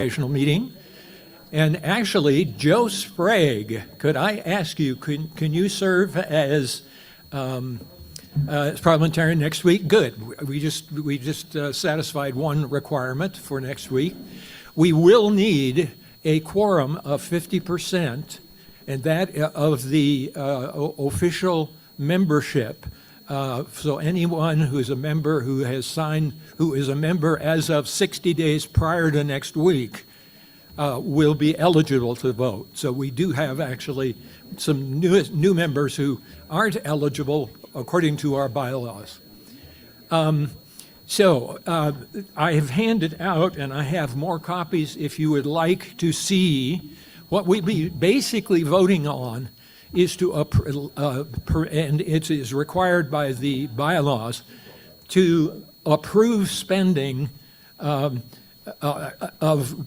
congregational meeting. And actually, Joe Sprague, could I ask you, can you serve as parliamentarian next week? Good. We just satisfied one requirement for next week. We will need a quorum of 50%, and that of the official membership. So anyone who is a member who has signed, who is a member as of 60 days prior to next week, will be eligible to vote. So we do have actually some new members who aren't eligible according to our bylaws. So I have handed out, and I have more copies if you would like to see. What we'll be basically voting on is to, and it is required by the bylaws, to approve spending of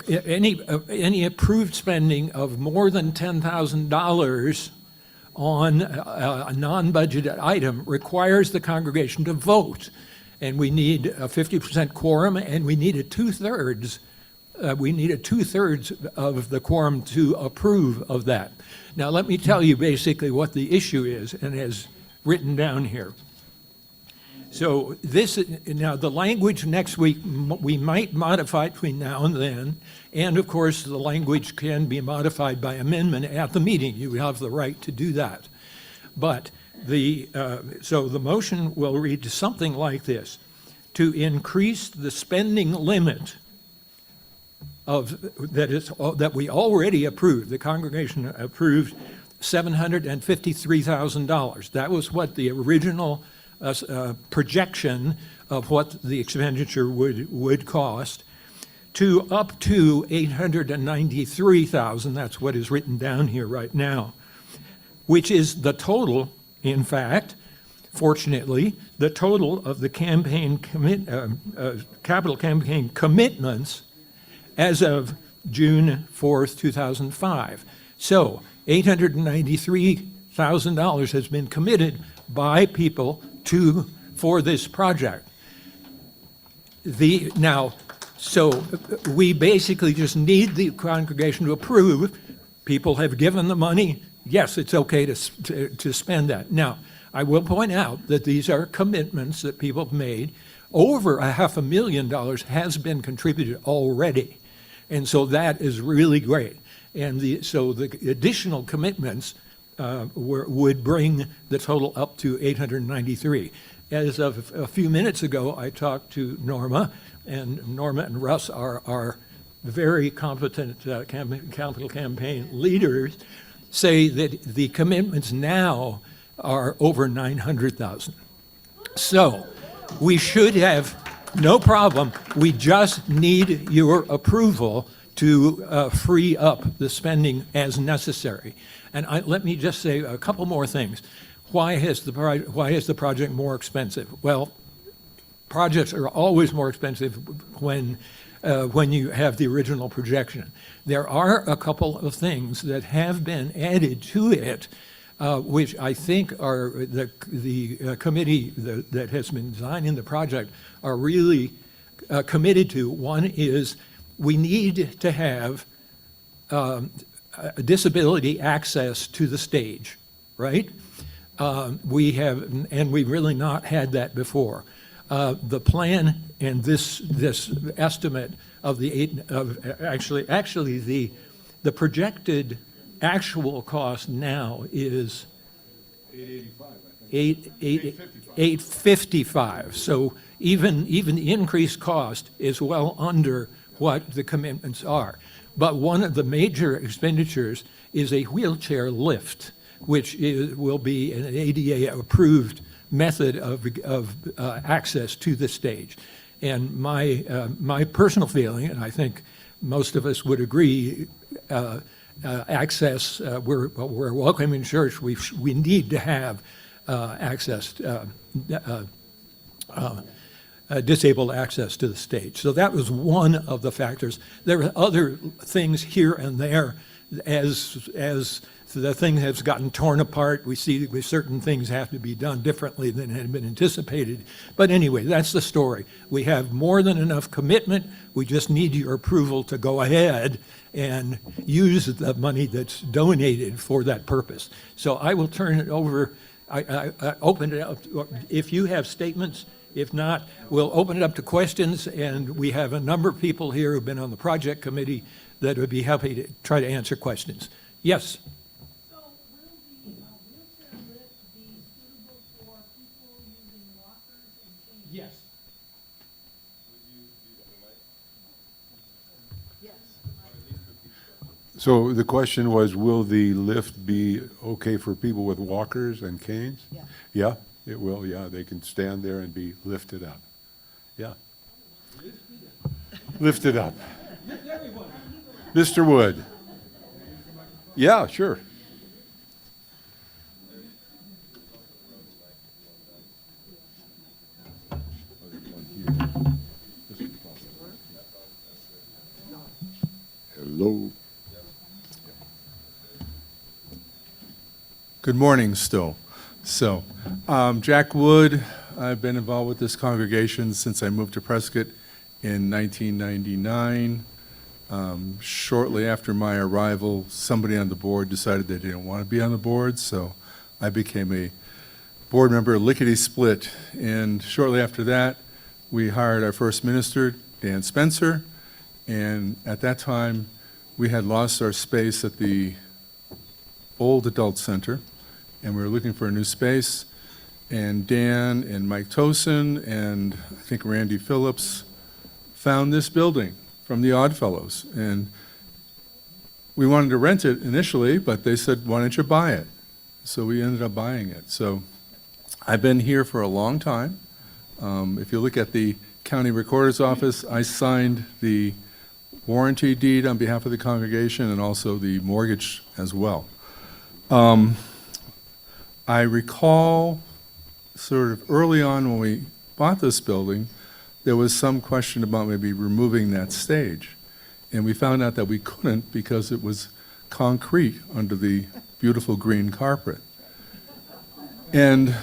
any approved spending of more than $10,000 on a non-budgeted item requires the congregation to vote. And we need a 50% quorum, and we need a two-thirds of the quorum to approve of that. Now, let me tell you basically what the issue is, and as written down here. So now the language next week, we might modify between now and then, and of course the language can be modified by amendment at the meeting. You have the right to do that. But so the motion will read something like this: to increase the spending limit that we already approved. The congregation approved $753,000. That was what the original projection of what the expenditure would cost, to up to $893,000. That's what is written down here right now, which is the total, in fact, fortunately, the total of the campaign capital campaign commitments as of June 4th, 2005. So $893,000 has been committed by people for this project. So we basically just need the congregation to approve. People have given the money. Yes, it's okay to spend that. Now, I will point out that these are commitments that people have made. Over $500,000 has been contributed already. And so that is really great. And so the additional commitments would bring the total up to 893. As of a few minutes ago, I talked to Norma, and Norma and Russ are very competent capital campaign leaders, say that the commitments now are over 900,000. So we should have no problem. We just need your approval to free up the spending as necessary. And let me just say a couple more things. Why is the project more expensive? Well, projects are always more expensive when you have the original projection. There are a couple of things that have been added to it, which I think are the committee that has been designing the project are really committed to. One is we need to have disability access to the stage, right? We've really not had that before. The plan and this estimate of the projected actual cost now is $855. So even the increased cost is well under what the commitments are. But one of the major expenditures is a wheelchair lift, which will be an ADA-approved method of access to the stage. And my personal feeling, and I think most of us would agree, access, we're a welcoming church, we need to have access, disabled access to the stage. So that was one of the factors. There are other things here and there as the thing has gotten torn apart, we see that certain things have to be done differently than had been anticipated. But anyway, that's the story. We have more than enough commitment. We just need your approval to go ahead and use the money that's donated for that purpose. So I will turn it over. I open it up. If you have statements, if not, we'll open it up to questions, and we have a number of people here who've been on the project committee that would be happy to try to answer questions. Yes? So will the wheelchair lift be suitable for people using walkers and canes? Yes. Yes. So the question was, will the lift be okay for people with walkers and canes? Yeah. Yeah, it will, yeah. They can stand there and be lifted up. Yeah. Lifted up. Mr. Wood. Yeah, sure. Hello. Good morning still. So, Jack Wood, I've been involved with this congregation since I moved to Prescott in 1999. Shortly after my arrival, somebody on the board decided they didn't want to be on the board, so I became a board member lickety-split. And shortly after that, we hired our first minister, Dan Spencer, and at that time, we had lost our space at the old adult center, and we were looking for a new space. And Dan and Mike Tosin and I think Randy Phillips found this building from the Oddfellows. And we wanted to rent it initially, but they said, why don't you buy it? So we ended up buying it. So I've been here for a long time. If you look at the county recorder's office, I signed the warranty deed on behalf of the congregation and also the mortgage as well. I recall sort of early on when we bought this building, there was some question about maybe removing that stage. And we found out that we couldn't because it was concrete under the beautiful green carpet. And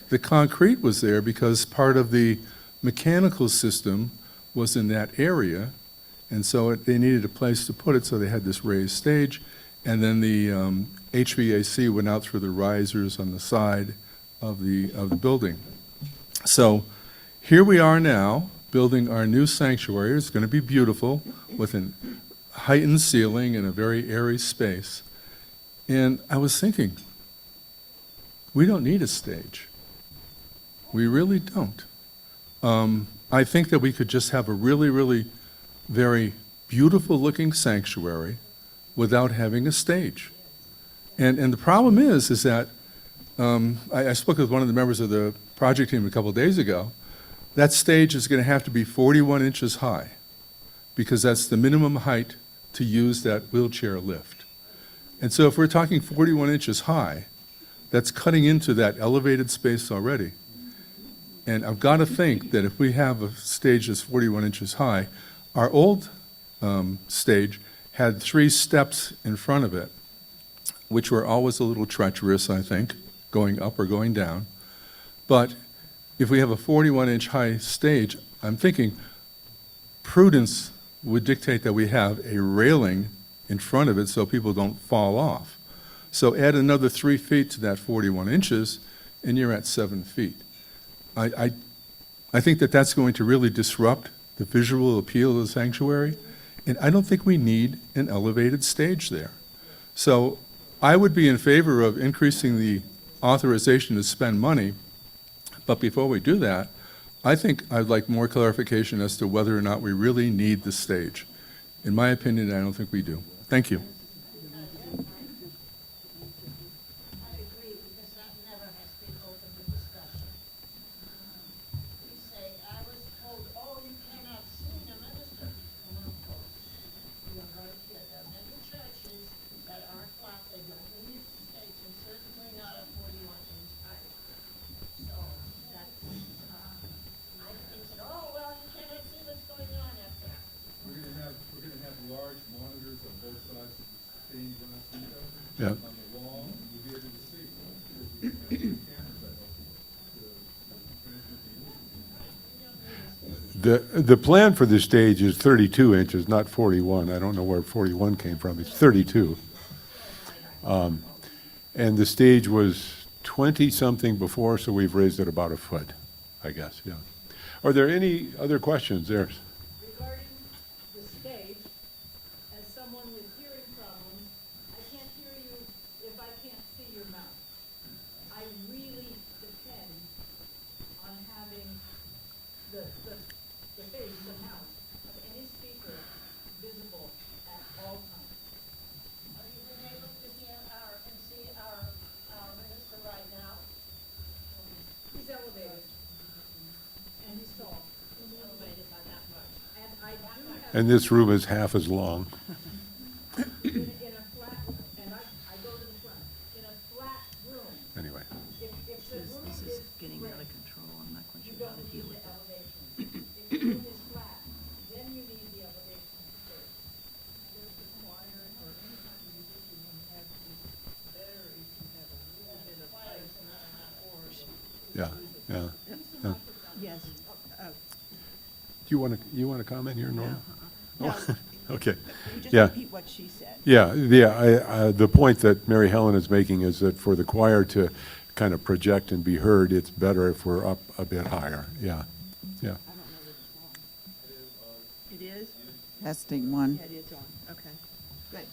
the concrete was there because part of the mechanical system was in that area, and so they needed a place to put it, so they had this raised stage, and then the HVAC went out through the risers on the side of the building. So here we are now, building our new sanctuary. It's going to be beautiful with a heightened ceiling and a very airy space. And I was thinking, we don't need a stage. We really don't. I think that we could just have a really, really very beautiful looking sanctuary without having a stage. And the problem is that I spoke with one of the members of the project team a couple of days ago. That stage is going to have to be 41 inches high because that's the minimum height to use that wheelchair lift. And so if we're talking 41 inches high, that's cutting into that elevated space already. And I've got to think that if we have a stage that's 41 inches high, our old stage had 3 steps in front of it, which were always a little treacherous, I think, going up or going down. But if we have a 41-inch high stage, I'm thinking prudence would dictate that we have a railing in front of it so people don't fall off. So add another 3 feet to that 41 inches, and you're at 7 feet. I think that that's going to really disrupt the visual appeal of the sanctuary, and I don't think we need an elevated stage there. So I would be in favor of increasing the authorization to spend money, but before we do that, I think I'd like more clarification as to whether or not we really need the stage. In my opinion, I don't think we do. Thank you. I agree, because that never has been open to discussion. You say, I was told, oh, you cannot see the minister. And of course, you're right here, there are many churches that are flat, they don't need stage, and certainly not a 41-inch height. So that's, I think, oh, well, you cannot see what's going on up there. We're going to have large monitors on both sides of the Yeah. The plan for the stage is 32 inches, not 41. I don't know where 41 came from. It's 32. And the stage was 20-something before, so we've raised it about a foot, I guess, yeah. Are there any other questions there? Regarding the stage, as someone with hearing problems, I can't hear you if I can't see your mouth. I really depend on having the face, the mouth of any speaker visible at all times. Are you been able to hear and see our minister right now? He's elevated, and he's tall, He's elevated by that much. and I do have, And this room is half as long. in a flat, and I go to the front, in a flat room, Anyway, if the room is Getting brick, out of control, I'm not quite you sure how don't to deal need with the it. elevation. If the room is flat, then you need the elevation first. There's the choir or any kind of musician who has to be better if you have a little bit of ice or. yeah, yeah. yeah. Yes. Do you want to comment here, Norm? No, Okay. you just Yeah. repeat what she said. Yeah, the point that Mary Helen is making is that for the choir to kind of project and be heard, it's better if we're up a bit higher. Yeah, yeah. I don't know that it's on. It is? Testing one. Yeah, it is on, okay. Good.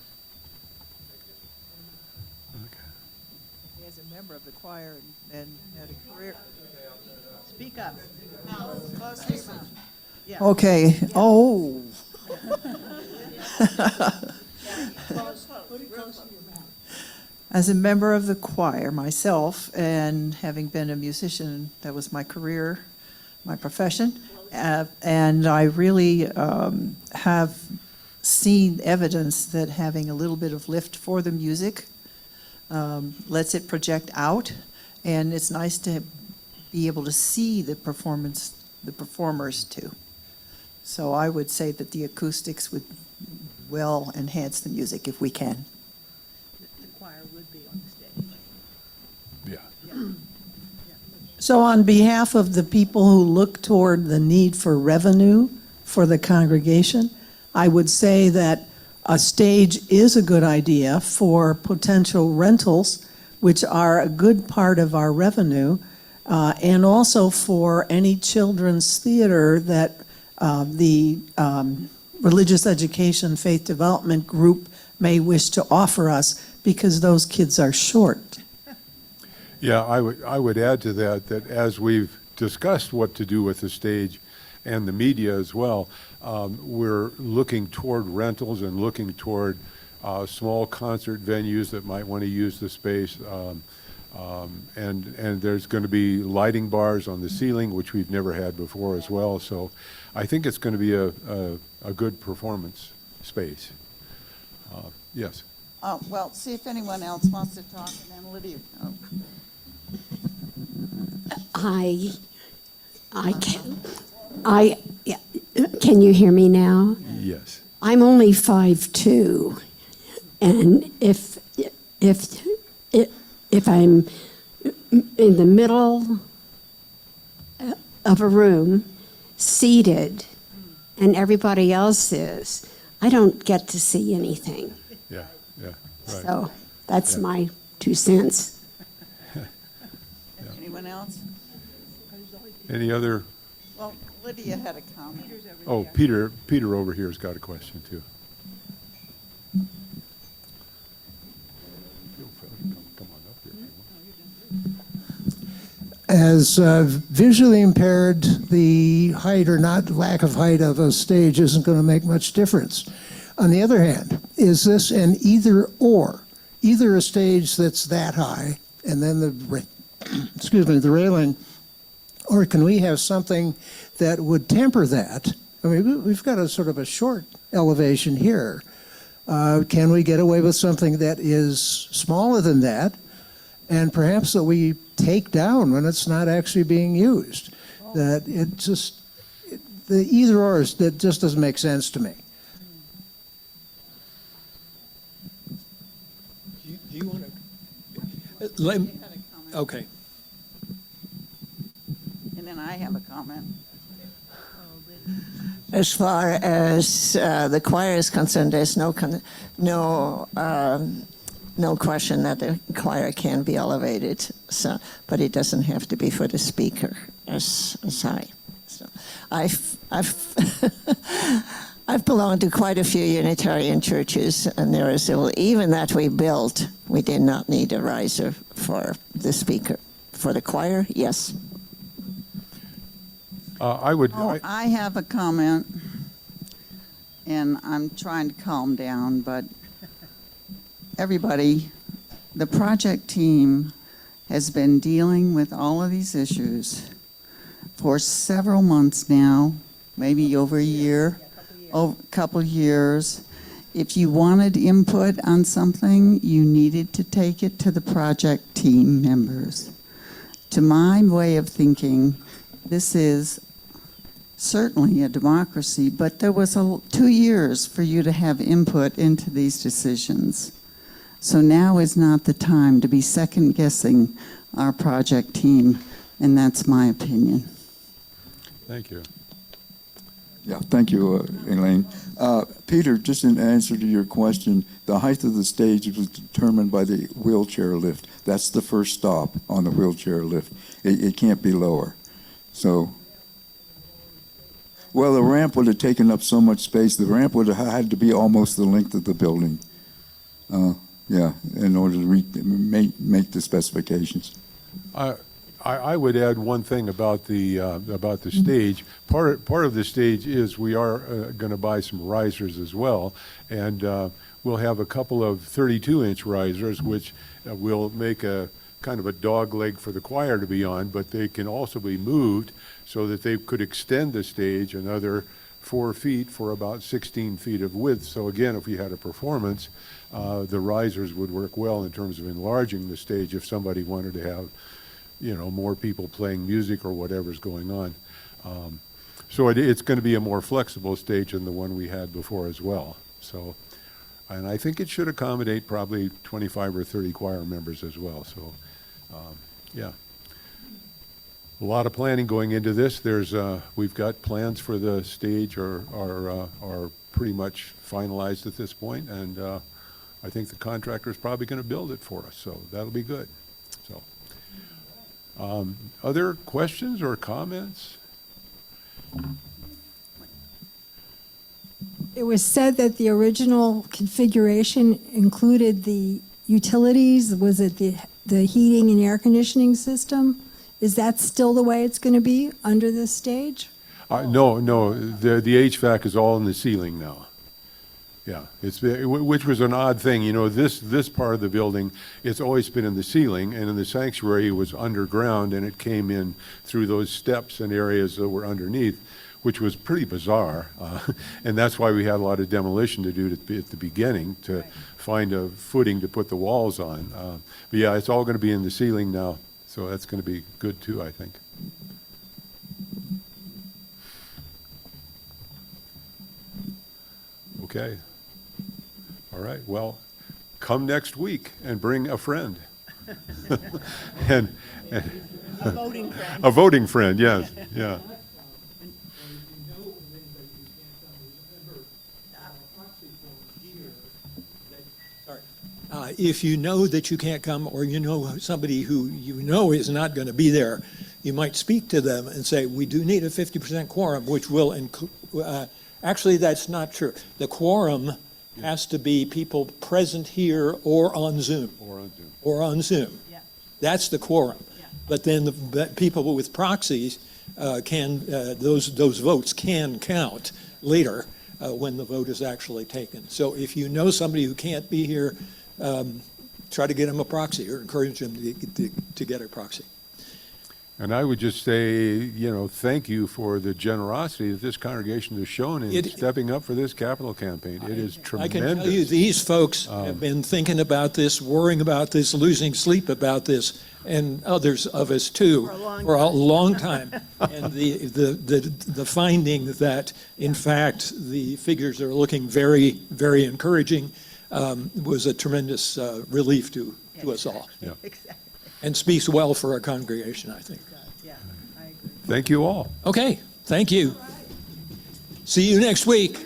As a member of the choir and had a career. Speak up. Yeah. Okay, oh. As a member of the choir myself, and having been a musician, that was my career, my profession, and I really have seen evidence that having a little bit of lift for the music lets it project out, and it's nice to be able to see the performers too. So I would say that the acoustics would well enhance the music if we can. The choir would be on the stage. Yeah. So on behalf of the people who look toward the need for revenue for the congregation, I would say that a stage is a good idea for potential rentals, which are a good part of our revenue, and also for any children's theater that the religious education faith development group may wish to offer us, because those kids are short. Yeah, I would add to that as we've discussed what to do with the stage and the media as well, we're looking toward rentals and looking toward small concert venues that might want to use the space. And there's going to be lighting bars on the ceiling, which we've never had before as well. So I think it's going to be a good performance space. Yes. Well, see if anyone else wants to talk, and then Lydia. Oh. Yeah, can you hear me now? Yes. I'm only 5'2", and if I'm in the middle of a room, seated, and everybody else is, I don't get to see anything. Yeah. Yeah. Right. So that's Yeah. my 2 cents. Anyone else? Any other? Well, Lydia had a comment. Oh, Peter over here has got a question too. Come on up here if you want. As visually impaired, the height or not lack of height of a stage isn't going to make much difference. On the other hand, is this an either or? Either a stage that's that high and then the railing, or can we have something that would temper that? I mean, we've got a sort of a short elevation here. Can we get away with something that is smaller than that, and perhaps that we take down when it's not actually being used? That it just, the either or, that just doesn't make sense to me. Let- You had a comment, Okay. and then I have a comment. As far as the choir is concerned, there's no question that the choir can be elevated. So, but it doesn't have to be for the speaker as high. So, I've I've belonged to quite a few Unitarian churches, and there is even that we built, we did not need a riser for the speaker. For the choir, yes. I have a comment, and I'm trying to calm down, but everybody, the project team has been dealing with all of these issues for several months now, maybe over a year, a couple years. If you wanted input on something, you needed to take it to the project team members. To my way of thinking, this is certainly a democracy, but there was 2 years for you to have input into these decisions. So now is not the time to be second guessing our project team, and that's my opinion. Thank you. Yeah, thank you, Elaine. Peter, just in answer to your question, the height of the stage was determined by the wheelchair lift. That's the first stop on the wheelchair lift. It can't be lower. So, well, the ramp would have taken up so much space. The ramp would have had to be almost the length of the building. Yeah, in order to make the specifications. I would add one thing about the stage. Part of the stage is we are going to buy some risers as well, and we'll have a couple of 32-inch risers, which will make a kind of a dog leg for the choir to be on, but they can also be moved so that they could extend the stage another 4 feet for about 16 feet of width. So again, if we had a performance, the risers would work well in terms of enlarging the stage if somebody wanted to have, more people playing music or whatever's going on. So it's going to be a more flexible stage than the one we had before as well. So, and I think it should accommodate probably 25 or 30 choir members as well. So, yeah. A lot of planning going into this. We've got plans for the stage are pretty much finalized at this point, and I think the contractor is probably going to build it for us. So that'll be good. So, other questions or comments? It was said that the original configuration included the utilities. Was it the heating and air conditioning system? Is that still the way it's going to be under this stage? No. The HVAC is all in the ceiling now. Yeah, which was an odd thing. This part of the building, it's always been in the ceiling, and in the sanctuary it was underground, and it came in through those steps and areas that were underneath, which was pretty bizarre. And that's why we had a lot of demolition to do at the beginning to find a footing to put the walls on. But yeah, it's all going to be in the ceiling now, so that's going to be good too, I think. Okay. All right, well, come next week and bring a friend. and A voting friend. a voting friend, yes, yeah. If you know that you can't come, or you know somebody who you know is not going to be there, you might speak to them and say, we do need a 50% quorum, which will include, actually, that's not true. The quorum has to be people present here or on Zoom. Or on Zoom. Yeah. That's the quorum. Yeah. But then the people with proxies those votes can count later when the vote is actually taken. So if you know somebody who can't be here, try to get them a proxy or encourage them to get a proxy. And I would just say, thank you for the generosity that this congregation has shown in stepping up for this capital campaign. It is tremendous. I can tell you, these folks have been thinking about this, worrying about this, losing sleep about this, and others of us too, for a long time. And the finding that, in fact, the figures are looking very, very encouraging was a tremendous relief to to us all. Yeah. Exactly, And speaks well for our congregation, I think. yeah, I agree. Thank you all. Okay, thank you. See you next week.